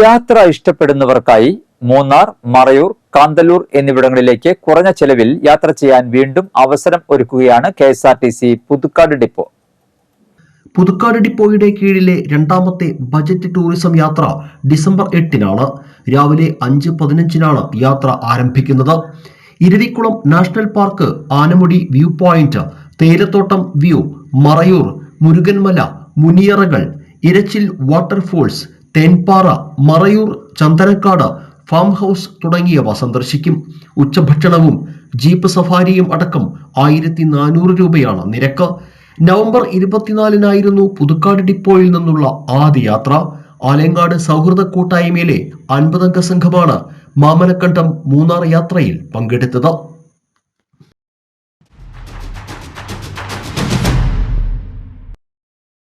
യാത്ര ഇഷ്ടപ്പെടുന്നവർക്കായി മൂന്നാർ, മറയൂർ, കാന്തല്ലൂർ എന്നിവിടങ്ങളിലേക്ക് കുറഞ്ഞ ചെലവിൽ യാത്ര ചെയ്യാൻ വീണ്ടും അവസരം ഒരുക്കുകയാണ് KSRTC പുതുക്കാട് ഡിപ്പോ. പുതുക്കാട് ഡിപ്പോയുടെ കീഴിലെ രണ്ടാമത്തെ ബജറ്റ് ടൂറിസം യാത്ര ഡിസംബർ 8-നാണ്. രാവിലെ 5:15-നാണ് യാത്ര ആരംഭിക്കുന്നത്. Eravikulam national park, Anamudi view point, തേയിലത്തോട്ടം വ്യൂ, മറയൂർ, മുരുകൻമല, മുനിയറകൾ, ഇരച്ചിൽ വാട്ടർഫോൾസ്, തേൻപാറ, മറയൂർ, ചന്ദനക്കാട്, ഫാം ഹൗസ് തുടങ്ങിയവ സന്ദർശിക്കും. ഉച്ചഭക്ഷണവും ജീപ്പ് സഫാരിയും അടക്കം 1400 രൂപയാണ് നിരക്ക്. നവംബർ 24-നായിരുന്നു പുതുക്കാട് ഡിപ്പോയിൽ നിന്നുള്ള ആദ്യ യാത്ര. ആലങ്ങാട് സൗഹൃദ കൂട്ടായ്മയിലെ 50 അംഗ സംഘമാണ് മാമലക്കണ്ടം മൂന്നാർ യാത്രയിൽ പങ്കെടുത്തത്.